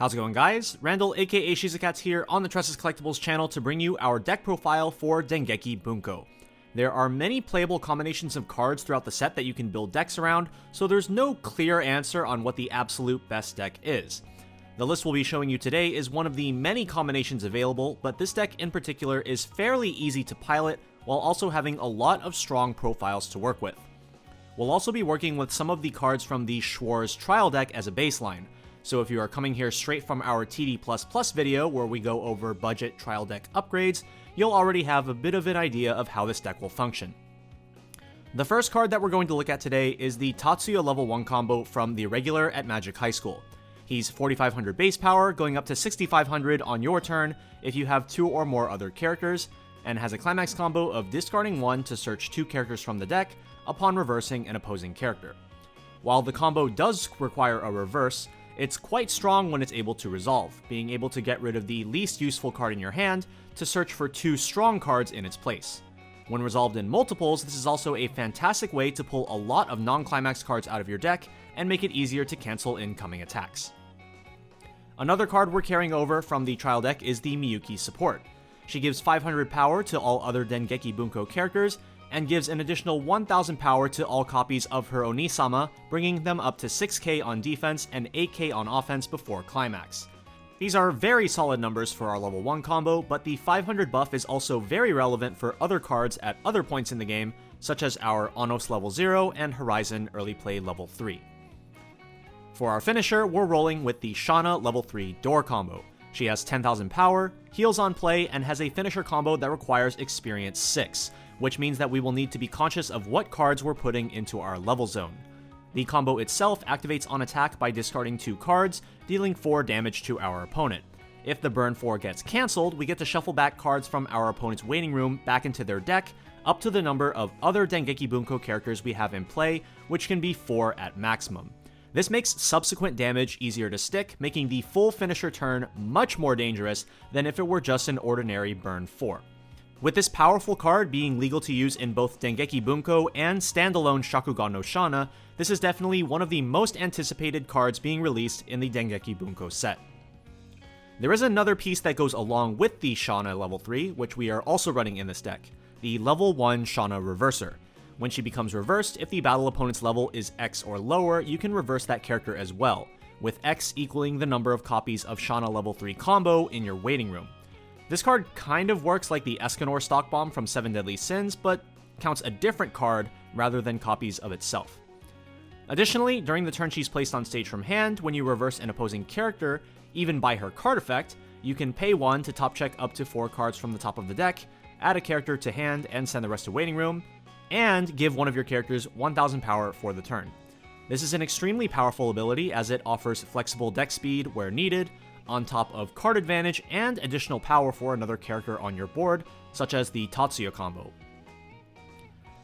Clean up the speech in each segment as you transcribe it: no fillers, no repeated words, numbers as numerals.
How's it going, guys? Randall aka Shizakats here on the Tressa's Collectibles channel to bring you our deck profile for Dengeki Bunko. There are many playable combinations of cards throughout the set that you can build decks around, so there's no clear answer on what the absolute best deck is. The list we'll be showing you today is one of the many combinations available, but this deck in particular is fairly easy to pilot while also having a lot of strong profiles to work with. We'll also be working with some of the cards from the Schwarz trial deck as a baseline. So if you are coming here straight from our TD++ video where we go over budget trial deck upgrades, you'll already have a bit of an idea of how this deck will function. The first card that we're going to look at today is the Tatsuya level 1 combo from the Irregular at Magic High School. He's 4500 base power, going up to 6500 on your turn if you have 2 or more other characters, and has a climax combo of discarding 1 to search 2 characters from the deck upon reversing an opposing character. While the combo does require a reverse, it's quite strong when it's able to resolve, being able to get rid of the least useful card in your hand to search for 2 strong cards in its place. When resolved in multiples, this is also a fantastic way to pull a lot of non-climax cards out of your deck and make it easier to cancel incoming attacks. Another card we're carrying over from the trial deck is the Miyuki Support. She gives 500 power to all other Dengeki Bunko characters, and gives an additional 1000 power to all copies of her Oni-sama, bringing them up to 6k on defense and 8k on offense before climax. These are very solid numbers for our level 1 combo, but the 500 buff is also very relevant for other cards at other points in the game, such as our Onos level 0 and Horizon early play level 3. For our finisher, we're rolling with the Shana level 3 Door combo. She has 10,000 power, heals on play, and has a finisher combo that requires experience 6, which means that we will need to be conscious of what cards we're putting into our level zone. The combo itself activates on attack by discarding 2 cards, dealing 4 damage to our opponent. If the burn 4 gets cancelled, we get to shuffle back cards from our opponent's waiting room back into their deck, up to the number of other Dengeki Bunko characters we have in play, which can be 4 at maximum. This makes subsequent damage easier to stick, making the full finisher turn much more dangerous than if it were just an ordinary burn 4. With this powerful card being legal to use in both Dengeki Bunko and standalone Shakugan no Shana, this is definitely one of the most anticipated cards being released in the Dengeki Bunko set. There is another piece that goes along with the Shana level 3, which we are also running in this deck, the level 1 Shana Reverser. When she becomes reversed, if the battle opponent's level is X or lower, you can reverse that character as well, with X equaling the number of copies of Shana level 3 combo in your waiting room. This card kind of works like the Escanor Stock Bomb from 7 Deadly Sins, but counts a different card rather than copies of itself. Additionally, during the turn she's placed on stage from hand, when you reverse an opposing character, even by her card effect, you can pay 1 to top check up to 4 cards from the top of the deck, add a character to hand and send the rest to waiting room, and give one of your characters 1000 power for the turn. This is an extremely powerful ability as it offers flexible deck speed where needed, on top of card advantage and additional power for another character on your board, such as the Tatsuya combo.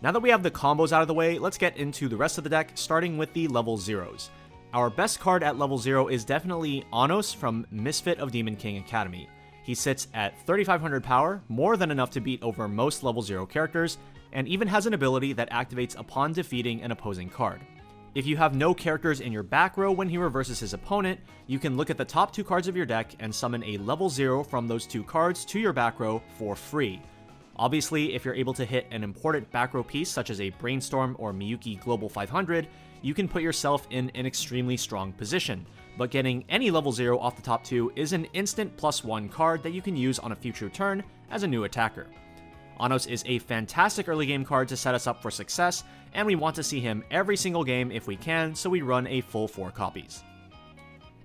Now that we have the combos out of the way, let's get into the rest of the deck, starting with the level 0s. Our best card at level 0 is definitely Onos from Misfit of Demon King Academy. He sits at 3500 power, more than enough to beat over most level 0 characters, and even has an ability that activates upon defeating an opposing card. If you have no characters in your back row when he reverses his opponent, you can look at the top 2 cards of your deck and summon a level 0 from those 2 cards to your back row for free. Obviously, if you're able to hit an important back row piece such as a Brainstorm or Miyuki Global 500, you can put yourself in an extremely strong position, but getting any level 0 off the top 2 is an instant +1 card that you can use on a future turn as a new attacker. Onos is a fantastic early game card to set us up for success, and we want to see him every single game if we can, so we run a full 4 copies.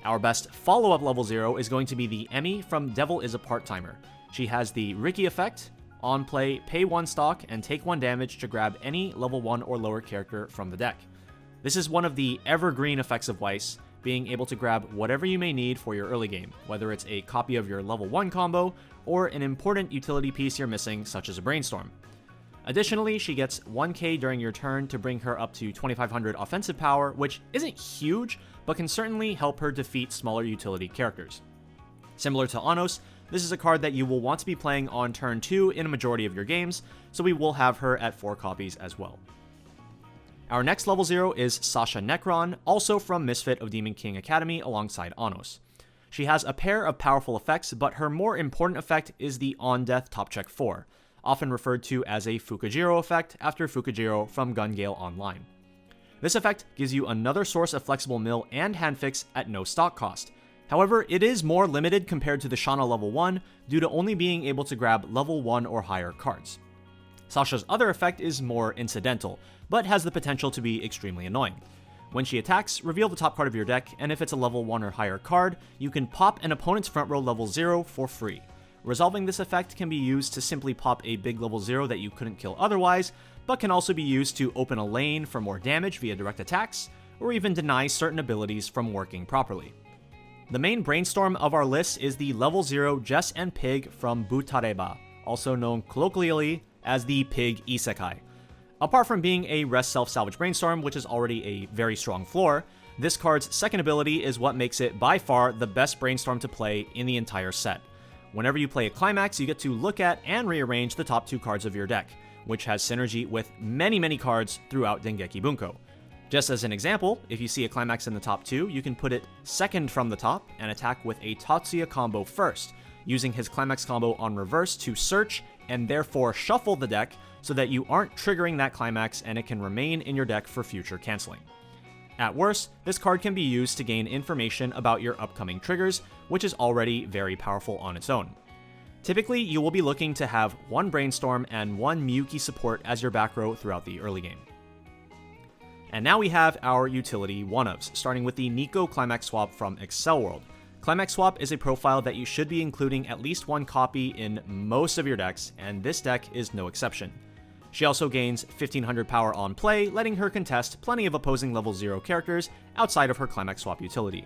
Our best follow-up level 0 is going to be the Emmy from Devil is a Part-Timer. She has the Riki effect, on play, pay 1 stock, and take 1 damage to grab any level 1 or lower character from the deck. This is one of the evergreen effects of Weiss, being able to grab whatever you may need for your early game, whether it's a copy of your level 1 combo, or an important utility piece you're missing, such as a Brainstorm. Additionally, she gets 1k during your turn to bring her up to 2500 offensive power, which isn't huge, but can certainly help her defeat smaller utility characters. Similar to Onos, this is a card that you will want to be playing on turn 2 in a majority of your games, so we will have her at 4 copies as well. Our next level 0 is Sasha Necron, also from Misfit of Demon King Academy alongside Onos. She has a pair of powerful effects, but her more important effect is the on-death top check 4, often referred to as a Fukujiro effect after Fukujiro from Gun Gale Online. This effect gives you another source of flexible mill and hand fix at no stock cost. However, it is more limited compared to the Shana level 1 due to only being able to grab level 1 or higher cards. Sasha's other effect is more incidental, but has the potential to be extremely annoying. When she attacks, reveal the top card of your deck, and if it's a level 1 or higher card, you can pop an opponent's front row level 0 for free. Resolving this effect can be used to simply pop a big level 0 that you couldn't kill otherwise, but can also be used to open a lane for more damage via direct attacks, or even deny certain abilities from working properly. The main brainstorm of our list is the level 0 Jess and Pig from Butareba, also known colloquially as the Pig Isekai. Apart from being a rest self-salvage brainstorm, which is already a very strong floor, this card's second ability is what makes it by far the best brainstorm to play in the entire set. Whenever you play a climax, you get to look at and rearrange the top 2 cards of your deck, which has synergy with many cards throughout Dengeki Bunko. Just as an example, if you see a climax in the top 2, you can put it second from the top and attack with a Tatsuya combo first, using his climax combo on reverse to search and therefore shuffle the deck so that you aren't triggering that climax and it can remain in your deck for future canceling. At worst, this card can be used to gain information about your upcoming triggers, which is already very powerful on its own. Typically, you will be looking to have 1 Brainstorm and 1 Miyuki support as your back row throughout the early game. And now we have our utility one-ofs, starting with the Nico Climax Swap from Excel World. Climax Swap is a profile that you should be including at least 1 copy in most of your decks, and this deck is no exception. She also gains 1500 power on play, letting her contest plenty of opposing level 0 characters outside of her Climax Swap utility.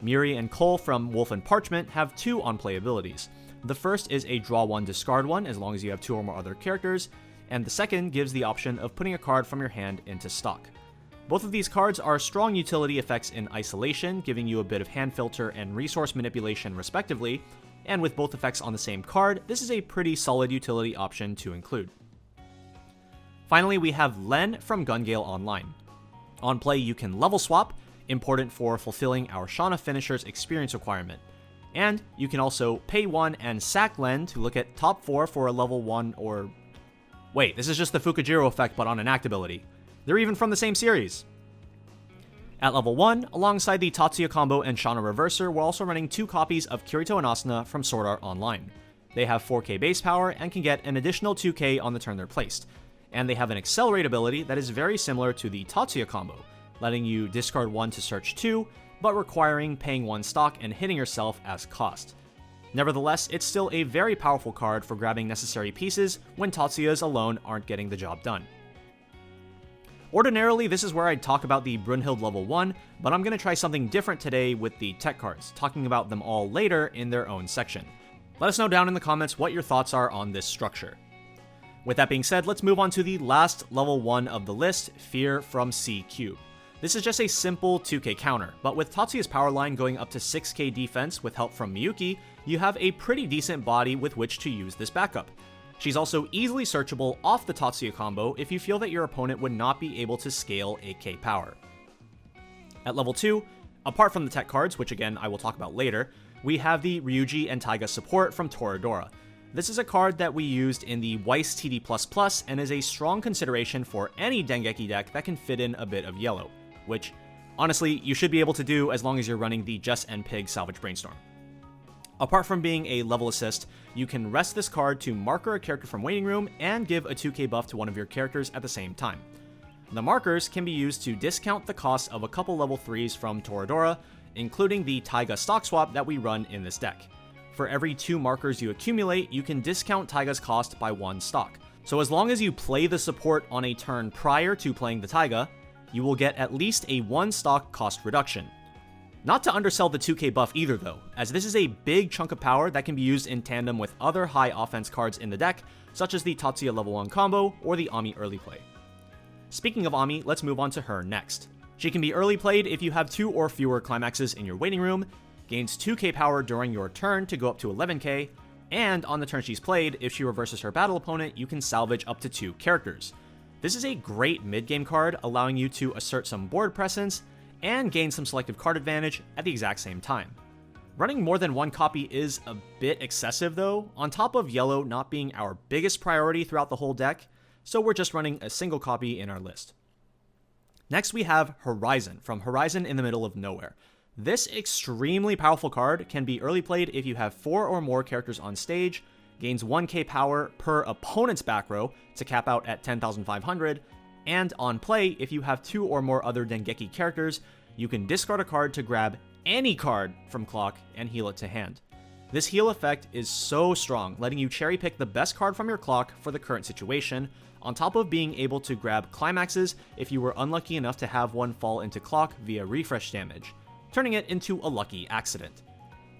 Muri and Cole from Wolf and Parchment have 2 on-play abilities. The first is a draw 1, discard 1 as long as you have 2 or more other characters, and the second gives the option of putting a card from your hand into stock. Both of these cards are strong utility effects in isolation, giving you a bit of hand filter and resource manipulation respectively, and with both effects on the same card, this is a pretty solid utility option to include. Finally, we have Len from Gun Gale Online. On play, you can level swap, important for fulfilling our Shana Finisher's experience requirement. And you can also pay 1 and sack Len to look at top 4 for a level 1 or... Wait, this is just the Fukujiro effect but on an act ability. They're even from the same series. At level 1, alongside the Tatsuya combo and Shana Reverser, we're also running 2 copies of Kirito and Asuna from Sword Art Online. They have 4k base power and can get an additional 2k on the turn they're placed. And they have an accelerate ability that is very similar to the Tatsuya combo, letting you discard 1 to search 2, but requiring paying 1 stock and hitting yourself as cost. Nevertheless, it's still a very powerful card for grabbing necessary pieces when Tatsuyas alone aren't getting the job done. Ordinarily, this is where I'd talk about the Brunhild level 1, but I'm going to try something different today with the tech cards, talking about them all later in their own section. Let us know down in the comments what your thoughts are on this structure. With that being said, let's move on to the last level 1 of the list, Fear from C-Cube. This is just a simple 2k counter, but with Tatsuya's power line going up to 6k defense with help from Miyuki, you have a pretty decent body with which to use this backup. She's also easily searchable off the Tatsuya combo if you feel that your opponent would not be able to scale 8k power. At level 2, apart from the tech cards, which again I will talk about later, we have the Ryuji and Taiga support from Toradora. This is a card that we used in the Weiss TD++ and is a strong consideration for any Dengeki deck that can fit in a bit of yellow, which honestly you should be able to do as long as you're running the Jess and Pig Salvage Brainstorm. Apart from being a level assist, you can rest this card to marker a character from Waiting Room and give a 2k buff to one of your characters at the same time. The markers can be used to discount the cost of a couple level 3s from Toradora, including the Taiga stock swap that we run in this deck. For every 2 markers you accumulate, you can discount Taiga's cost by 1 stock. So as long as you play the support on a turn prior to playing the Taiga, you will get at least a 1 stock cost reduction. Not to undersell the 2k buff either though, as this is a big chunk of power that can be used in tandem with other high offense cards in the deck, such as the Tatsuya level 1 combo or the Ami early play. Speaking of Ami, let's move on to her next. She can be early played if you have 2 or fewer climaxes in your Waiting Room, gains 2k power during your turn to go up to 11k, and on the turn she's played, if she reverses her battle opponent, you can salvage up to 2 characters. This is a great mid-game card, allowing you to assert some board presence and gain some selective card advantage at the exact same time. Running more than one copy is a bit excessive though, on top of yellow not being our biggest priority throughout the whole deck, so we're just running a single copy in our list. Next we have Horizon, from Horizon in the Middle of Nowhere. This extremely powerful card can be early played if you have 4 or more characters on stage, gains 1k power per opponent's back row to cap out at 10,500, and on play, if you have 2 or more other Dengeki characters, you can discard a card to grab any card from clock and heal it to hand. This heal effect is so strong, letting you cherry pick the best card from your clock for the current situation, on top of being able to grab climaxes if you were unlucky enough to have one fall into clock via refresh damage, turning it into a lucky accident.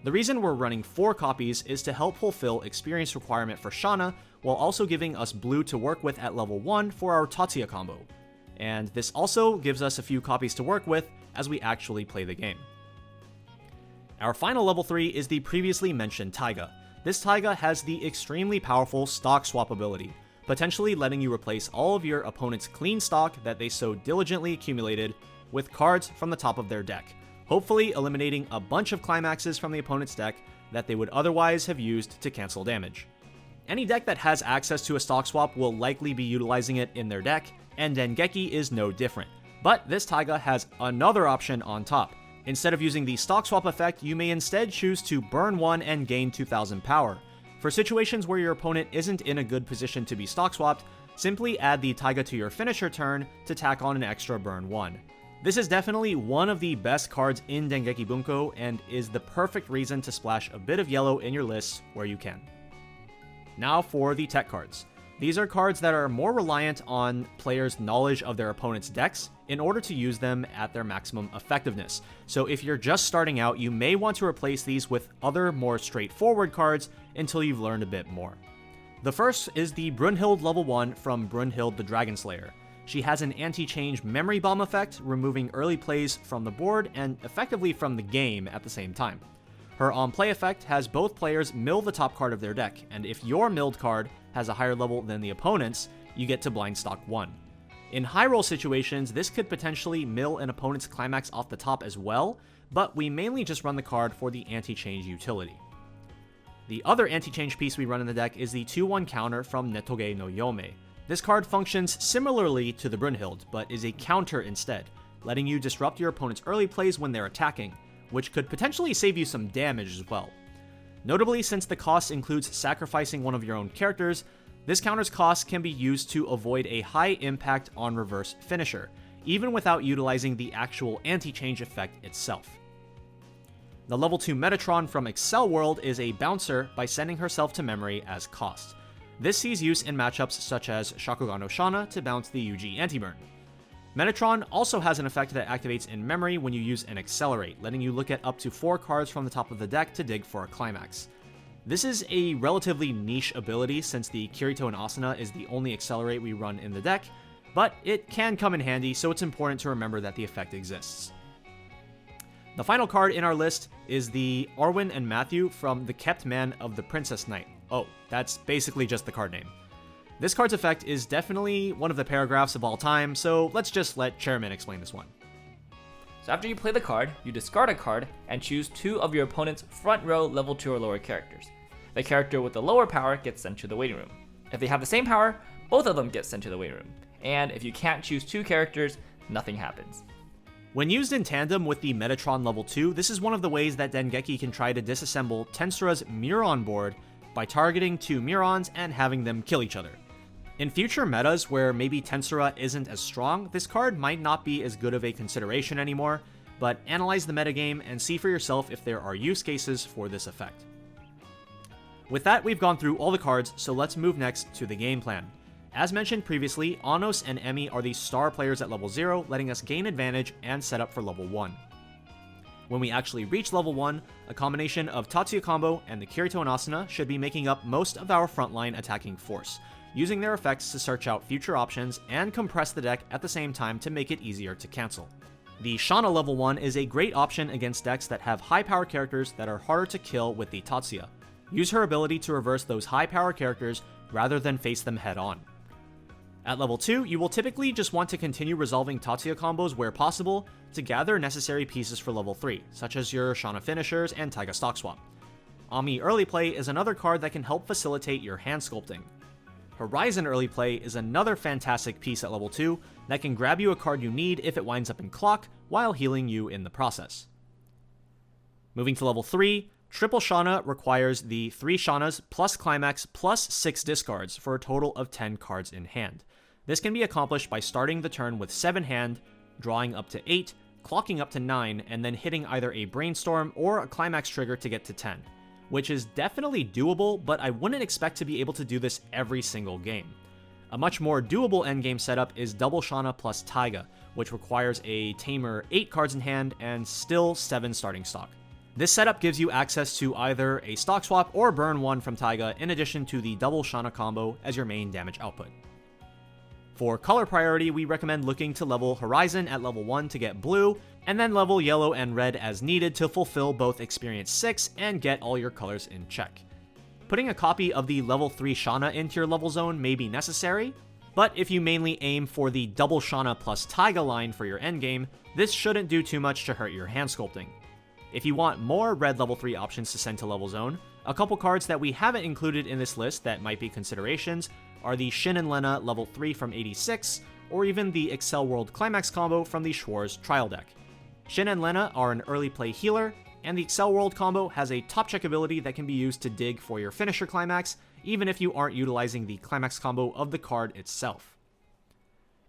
The reason we're running 4 copies is to help fulfill experience requirement for Shana, while also giving us blue to work with at level 1 for our Tatsuya combo. And this also gives us a few copies to work with as we actually play the game. Our final level 3 is the previously mentioned Taiga. This Taiga has the extremely powerful stock swap ability, potentially letting you replace all of your opponent's clean stock that they so diligently accumulated with cards from the top of their deck, hopefully eliminating a bunch of climaxes from the opponent's deck that they would otherwise have used to cancel damage. Any deck that has access to a stock swap will likely be utilizing it in their deck, and Dengeki is no different. But this Taiga has another option on top. Instead of using the stock swap effect, you may instead choose to burn 1 and gain 2000 power. For situations where your opponent isn't in a good position to be stock swapped, simply add the Taiga to your finisher turn to tack on an extra burn 1. This is definitely one of the best cards in Dengeki Bunko and is the perfect reason to splash a bit of yellow in your lists where you can. Now for the tech cards. These are cards that are more reliant on players' knowledge of their opponent's decks in order to use them at their maximum effectiveness. So if you're just starting out, you may want to replace these with other more straightforward cards until you've learned a bit more. The first is the Brunhild level 1 from Brunhild the Dragon Slayer. She has an anti-change memory bomb effect, removing early plays from the board and effectively from the game at the same time. Her on-play effect has both players mill the top card of their deck, and if your milled card has a higher level than the opponent's, you get to blind stock 1. In high roll situations, this could potentially mill an opponent's climax off the top as well, but we mainly just run the card for the anti-change utility. The other anti-change piece we run in the deck is the 2-1 counter from Netoge no Yome. This card functions similarly to the Brunhild, but is a counter instead, letting you disrupt your opponent's early plays when they're attacking, which could potentially save you some damage as well. Notably, since the cost includes sacrificing one of your own characters, this counter's cost can be used to avoid a high impact on reverse finisher, even without utilizing the actual anti-change effect itself. The level 2 Metatron from Excel World is a bouncer by sending herself to memory as cost. This sees use in matchups such as Shakugan no Shana to bounce the UG anti-burn. Metatron also has an effect that activates in memory when you use an Accelerate, letting you look at up to 4 cards from the top of the deck to dig for a climax. This is a relatively niche ability since the Kirito and Asuna is the only Accelerate we run in the deck, but it can come in handy, so it's important to remember that the effect exists. The final card in our list is the Arwen and Matthew from The Kept Man of the Princess Knight. Oh, that's basically just the card name. This card's effect is definitely one of the paragraphs of all time, so let's just let Chairman explain this one. So after you play the card, you discard a card and choose 2 of your opponent's front row level 2 or lower characters. The character with the lower power gets sent to the waiting room. If they have the same power, both of them get sent to the waiting room. And if you can't choose 2 characters, nothing happens. When used in tandem with the Metatron level 2, this is one of the ways that Dengeki can try to disassemble Tensura's Muron board by targeting 2 Murons and having them kill each other. In future metas where maybe Tensura isn't as strong, this card might not be as good of a consideration anymore, but analyze the metagame and see for yourself if there are use cases for this effect. With that, we've gone through all the cards, so let's move next to the game plan. As mentioned previously, Anos and Emi are the star players at level 0, letting us gain advantage and set up for level 1. When we actually reach level 1, a combination of Tatsuya combo and the Kirito and Asuna should be making up most of our frontline attacking force, using their effects to search out future options and compress the deck at the same time to make it easier to cancel. The Shana level 1 is a great option against decks that have high power characters that are harder to kill with the Tatsuya. Use her ability to reverse those high power characters rather than face them head on. At level 2, you will typically just want to continue resolving Tatsuya combos where possible to gather necessary pieces for level 3, such as your Shana finishers and Taiga stock swap. Ami early play is another card that can help facilitate your hand sculpting. Horizon early play is another fantastic piece at level 2 that can grab you a card you need if it winds up in clock while healing you in the process. Moving to level 3, Triple Shana requires the 3 Shanas plus Climax plus 6 discards for a total of 10 cards in hand. This can be accomplished by starting the turn with 7 hand, drawing up to 8, clocking up to 9, and then hitting either a Brainstorm or a Climax trigger to get to 10, which is definitely doable, but I wouldn't expect to be able to do this every single game. A much more doable endgame setup is Double Shana plus Taiga, which requires a Tamer 8 cards in hand and still 7 starting stock. This setup gives you access to either a stock swap or burn 1 from Taiga in addition to the Double Shana combo as your main damage output. For color priority, we recommend looking to level Horizon at level 1 to get blue, and then level yellow and red as needed to fulfill both experience 6 and get all your colors in check. Putting a copy of the level 3 Shana into your level zone may be necessary, but if you mainly aim for the Double Shana plus Taiga line for your endgame, this shouldn't do too much to hurt your hand sculpting. If you want more red level 3 options to send to level zone, a couple cards that we haven't included in this list that might be considerations are the Shin and Lena level 3 from 86, or even the Excel World Climax combo from the Schwarz trial deck. Shin and Lena are an early play healer, and the Excel World combo has a top check ability that can be used to dig for your finisher Climax, even if you aren't utilizing the Climax combo of the card itself.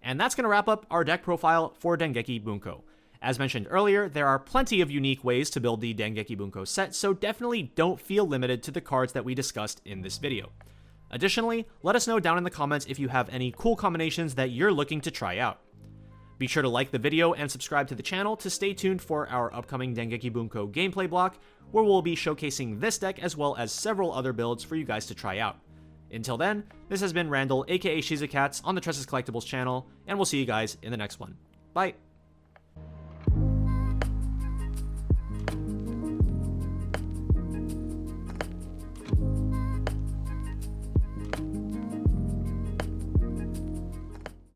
And that's going to wrap up our deck profile for Dengeki Bunko. As mentioned earlier, there are plenty of unique ways to build the Dengeki Bunko set, so definitely don't feel limited to the cards that we discussed in this video. Additionally, let us know down in the comments if you have any cool combinations that you're looking to try out. Be sure to like the video and subscribe to the channel to stay tuned for our upcoming Dengeki Bunko gameplay block, where we'll be showcasing this deck as well as several other builds for you guys to try out. Until then, this has been Randall aka ShizuCats on the Tressa's Collectibles channel, and we'll see you guys in the next one. Bye!